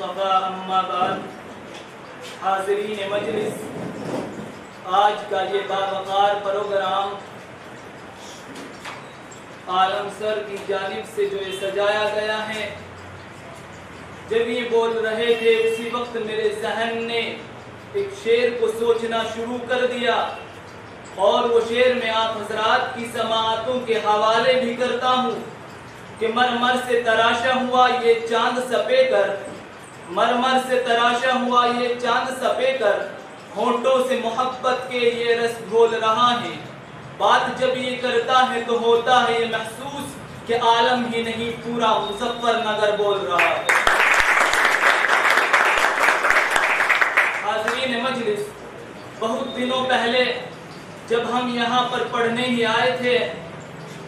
المصطفى اما بعد. حاضرین مجلس، آج کا یہ باوقار پروگرام عالم سر کی جانب سے جو یہ سجایا گیا ہے، جب یہ بول رہے تھے اسی وقت میرے ذہن نے ایک شعر کو سوچنا شروع کر دیا، اور وہ شعر میں آپ حضرات کی سماعتوں کے حوالے بھی کرتا ہوں کہ مرمر سے تراشا ہوا یہ چاند سپے کر، مرمر سے تراشا ہوا یہ چاند سپے کر، ہونٹوں سے محبت کے یہ رس گھول رہا ہے. بات جب یہ کرتا ہے تو ہوتا ہے یہ محسوس کہ عالم ہی نہیں پورا مظفر نگر بول رہا ہے. حاضرین مجلس، بہت دنوں پہلے جب ہم یہاں پر پڑھنے ہی آئے تھے،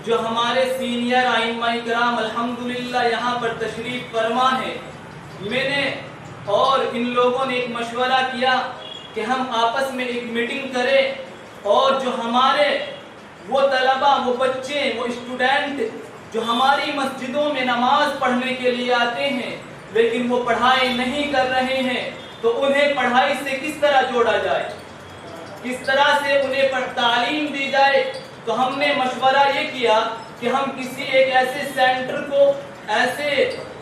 جو ہمارے سینئر ائمہ کرام الحمدللہ یہاں پر تشریف فرما ہے، میں نے اور ان لوگوں نے ایک مشورہ کیا کہ ہم آپس میں ایک میٹنگ کریں، اور جو ہمارے وہ طلبہ، وہ بچے، وہ اسٹوڈنٹ جو ہماری مسجدوں میں نماز پڑھنے کے لیے آتے ہیں لیکن وہ پڑھائی نہیں کر رہے ہیں، تو انہیں پڑھائی سے کس طرح جوڑا جائے، کس طرح سے انہیں تعلیم دی جائے. تو ہم نے مشورہ یہ کیا کہ ہم کسی ایک ایسے سینٹر کو، ایسے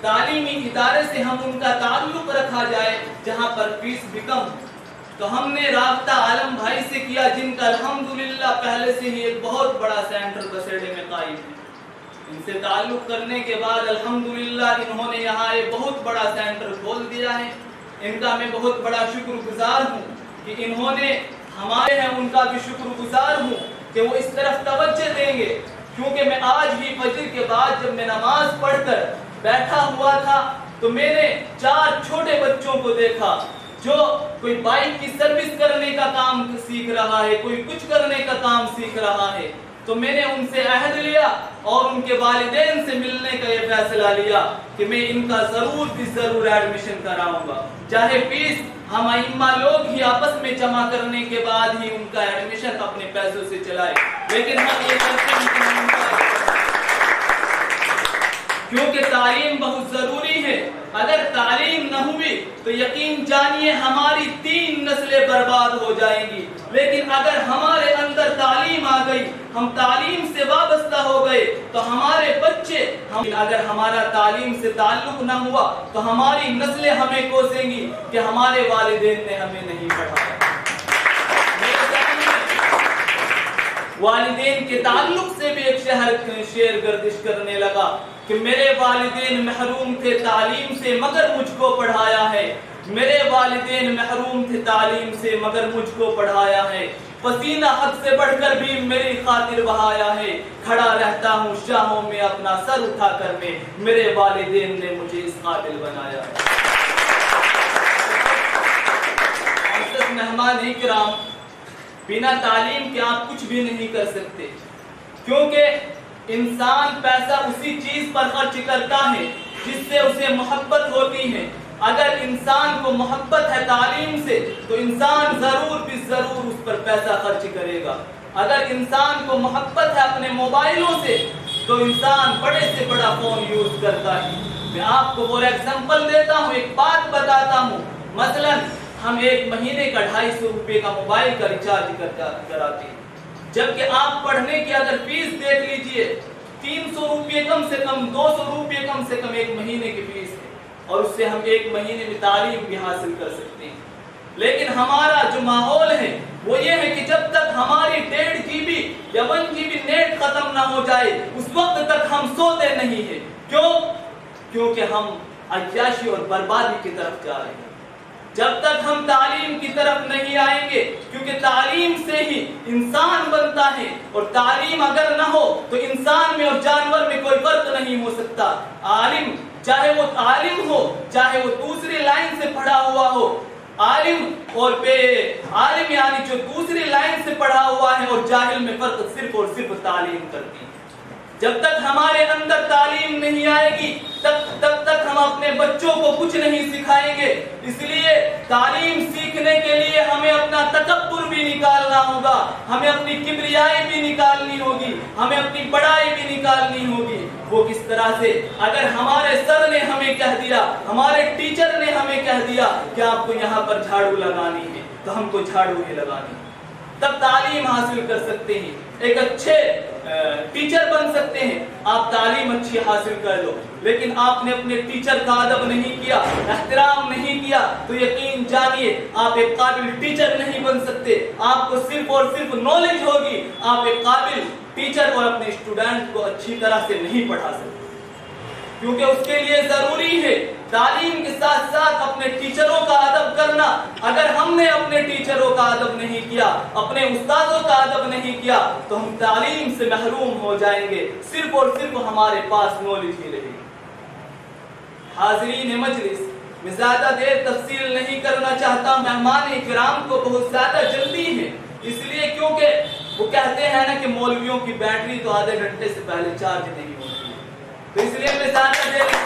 تعلیمی ادارے سے ہم ان کا تعلق رکھا جائے جہاں پر فیس بھی کم. تو ہم نے رابطہ عالم بھائی سے کیا، جن کا الحمدللہ پہلے سے ہی ایک بہت بڑا سینٹر بسیڑے میں قائم ہے. ان سے تعلق کرنے کے بعد الحمدللہ انہوں نے یہاں ایک بہت بڑا سینٹر کھول دیا ہے. ان کا میں بہت بڑا شکر گزار ہوں کہ انہوں نے ہمارے ہیں، ان کا بھی شکر گزار ہوں کہ وہ اس طرف توجہ دیں گے. کیونکہ میں آج ہی فجر کے بعد جب میں نماز پڑھ کر بیٹھا ہوا تھا تو میں نے 4 چھوٹے بچوں کو دیکھا، جو کوئی بائک کی سروس کرنے کا کام سیکھ رہا ہے، کوئی کچھ کرنے کا کام سیکھ رہا ہے. تو میں نے ان سے عہد لیا اور ان کے والدین سے ملنے کا یہ فیصلہ لیا کہ میں ان کا ضرور ایڈمیشن کراؤں گا، چاہے فیس ہم ائمہ لوگ ہی آپس میں جمع کرنے کے بعد ہی ان کا ایڈمیشن اپنے پیسوں سے چلائے، لیکن ہم یہ کرتے ہیں کیونکہ تعلیم بہت ضروری ہے. اگر تعلیم نہ ہوئی تو یقین جانیے ہماری 3 نسلیں برباد ہو جائیں گی. لیکن اگر ہمارے اندر تعلیم آ گئی، ہم تعلیم سے وابستہ ہو گئے تو ہمارے بچے، اگر ہمارا تعلیم سے تعلق نہ ہوا تو ہماری نسلیں ہمیں کوسیں گی کہ ہمارے والدین نے ہمیں نہیں پڑھایا. والدین کے تعلق سے بھی ایک شعر گردش کرنے لگا کہ میرے والدین محروم تھے تعلیم سے مگر مجھ کو پڑھایا ہے، میرے والدین محروم تھے تعلیم سے مگر مجھ کو پڑھایا ہے، پسینہ حد سے بڑھ کر بھی میری خاطر بہایا ہے، کھڑا رہتا ہوں شاہوں میں اپنا سر اٹھا کر میں، میرے والدین نے مجھے اس قابل بنایا ہے. عزیز مہمان کرام، بنا تعلیم کے آپ کچھ بھی نہیں کر سکتے، کیونکہ انسان پیسہ اسی چیز پر خرچ کرتا ہے جس سے اسے محبت ہوتی ہے. اگر انسان کو محبت ہے تعلیم سے تو انسان ضرور اس پر پیسہ خرچ کرے گا. اگر انسان کو محبت ہے اپنے موبائلوں سے تو انسان بڑے سے بڑا فون یوز کرتا ہے. میں آپ کو فور ایگزامپل دیتا ہوں، ایک بات بتاتا ہوں. مثلا ہم ایک مہینے کا 250 روپے کا موبائل کا ریچارج کراتے ہیں، جبکہ آپ پڑھنے کی اگر فیس دیکھ لیجئے 300 روپے کم سے کم، 200 روپے کم سے کم ایک مہینے کی فیس ہے، اور اس سے ہم ایک مہینے میں تعلیم بھی حاصل کر سکتے ہیں. لیکن ہمارا جو ماحول ہے وہ یہ ہے کہ جب تک ہماری 1.5 GB یا 1 GB نیٹ ختم نہ ہو جائے اس وقت تک ہم سوتے نہیں ہیں. کیوں؟ کیونکہ ہم عیاشی اور بربادی کی طرف جا رہے ہیں. جب تک ہم تعلیم کی طرف نہیں آئیں گے، کیونکہ تعلیم سے ہی انسان بنتا ہے، اور تعلیم اگر نہ ہو تو انسان میں اور جانور میں کوئی فرق نہیں ہو سکتا. عالم چاہے وہ عالم ہو، چاہے وہ دوسری لائن سے پڑھا ہوا ہو، عالم اور بے عالم یعنی جو دوسری لائن سے پڑھا ہوا ہے اور جاہل میں فرق صرف اور صرف تعلیم کرتی ہے. جب تک ہمارے اندر تعلیم نہیں آئے گی تب تک ہم اپنے بچوں کو کچھ نہیں سکھائیں گے. اس لیے تعلیم سیکھنے کے لیے ہمیں اپنا تکبر بھی نکالنا ہوگا, ہمیں اپنی کبریائی بھی نکالنی ہوگی, ہمیں اپنی بڑائی بھی نکالنی ہوگی. وہ کس طرح سے؟ اگر ہمارے سر نے ہمیں کہہ دیا, ہمارے ٹیچر نے ہمیں کہہ دیا کہ آپ کو یہاں پر جھاڑو لگانی ہے, تو ہم کو جھاڑو ہی لگانی ہے, تب تعلیم حاصل کر سکتے ہیں, ایک اچھے ٹیچر بن سکتے ہیں. آپ تعلیم اچھی حاصل کر لو لیکن آپ نے اپنے ٹیچر کا ادب نہیں کیا, احترام نہیں کیا, تو یقین جانیے آپ ایک قابل ٹیچر نہیں بن سکتے. آپ کو صرف اور صرف نالج ہوگی, آپ ایک قابل ٹیچر اور اپنے اسٹوڈنٹ کو اچھی طرح سے نہیں پڑھا سکتے, کیونکہ اس کے لیے ضروری ہے تعلیم کے ساتھ ساتھ اپنے ٹیچروں کا ادب کرنا. اگر ہم نے اپنے ٹیچروں کا ادب نہیں کیا, اپنے استادوں کا ادب نہیں کیا, تو ہم تعلیم سے محروم ہو جائیں گے, صرف اور صرف ہمارے پاس نالج ہی رہے گی. حاضرین مجلس, میں زیادہ دیر تفصیل نہیں کرنا چاہتا, مہمان اکرام کو بہت زیادہ جلدی ہے, اس لیے کیونکہ وہ کہتے ہیں نا کہ مولویوں کی بیٹری تو آدھے گھنٹے سے پہلے چارج نہیں ہوتی, تو اس لیے میں زیادہ دیر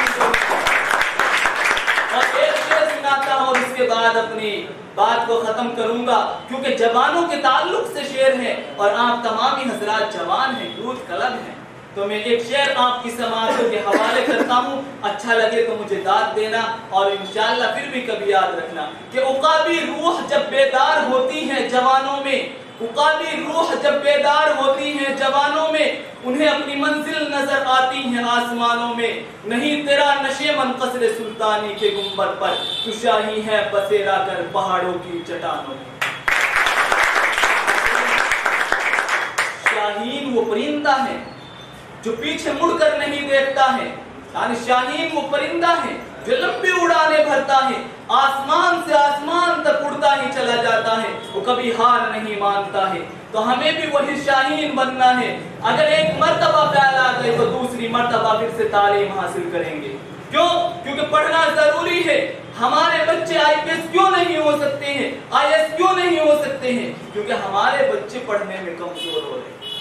اور ایک شعر سناتا ہوں اور اس کے بعد اپنی بات کو ختم کروں گا, کیونکہ جوانوں کے تعلق سے شعر ہے اور آپ تمامی حضرات جوان ہیں, یوتھ کلب ہیں, تو میں ایک شعر آپ کی سماعت کے حوالے کرتا ہوں. اچھا لگے تو مجھے داد دینا اور انشاءاللہ پھر بھی کبھی یاد رکھنا کہ عقابی روح جب بیدار ہوتی ہے جوانوں میں, عقابی روح جب بیدار ہوتی ہیں جوانوں میں, انہیں اپنی منزل نظر آتی ہیں آسمانوں میں. نہیں تیرا نشیمن قصر سلطانی کے گنبد پر, تو شاہی ہے بسیرا کر پہاڑوں کی چٹانوں میں. شاہین وہ پرندہ ہے جو پیچھے مڑ کر نہیں دیکھتا ہے, یعنی شاہین وہ پرندہ ہے جو لمبی اڑانے بھرتا ہے, آسمان سے آسمان تک اڑتا ہی چلا جاتا ہے, وہ کبھی ہار نہیں مانتا ہے. تو ہمیں بھی وہی شاہین بننا ہے. اگر ایک مرتبہ فیل آ گئے تو دوسری مرتبہ پھر سے تعلیم حاصل کریں گے. کیوں؟ کیونکہ پڑھنا ضروری ہے. ہمارے بچے آئی پی ایس کیوں نہیں ہو سکتے ہیں, آئی ایس کیوں نہیں ہو سکتے ہیں؟ کیونکہ ہمارے بچے پڑھنے میں کمزور ہو رہے ہیں.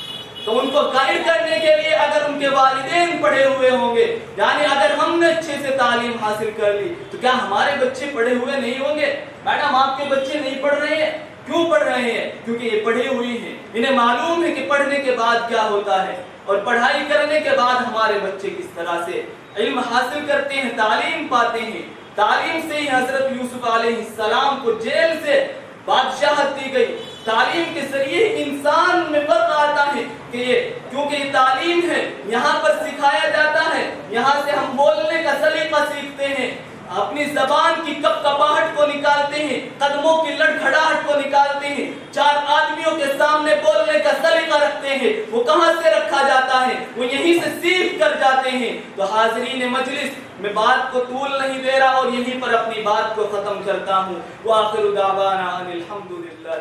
تو ان کو گائیڈ کرنے کے لیے اگر ان کے والدین پڑھے ہوئے ہوں گے, یعنی اگر ہم نے اچھے سے تعلیم حاصل کر لی, تو کیا ہمارے بچے پڑھے ہوئے نہیں ہوں گے؟ میڈم آپ کے بچے نہیں پڑھ رہے ہیں, کیوں پڑھ رہے ہیں؟ کیونکہ یہ پڑھے ہوئی ہیں, انہیں معلوم ہے کہ پڑھنے کے بعد کیا ہوتا ہے, اور پڑھائی کرنے کے بعد ہمارے بچے کس طرح سے علم حاصل کرتے ہیں, تعلیم پاتے ہیں. تعلیم سے ہی حضرت یوسف علیہ السلام کو جیل سے بادشاہت دی گئی. تعلیم کے ذریعے انسان میں فرق آتا ہے کہ یہ کیونکہ یہ تعلیم ہے, یہاں پر سکھایا جاتا ہے, یہاں سے ہم بولنے کا سلیقہ سیکھتے ہیں, اپنی زبان کی کپ کپاہٹ کو نکالتے ہیں, قدموں کی لڑکھڑاہٹ کو نکالتے ہیں, چار آدمیوں کے سامنے بولنے کا سلیقہ رکھتے ہیں. وہ کہاں سے رکھا جاتا ہے؟ وہ یہیں سے سیکھ کر جاتے ہیں. تو حاضرین مجلس, میں بات کو طول نہیں دے رہا اور یہیں پر اپنی بات کو ختم کرتا ہوں. وآخر دعوانا ان الحمدللہ.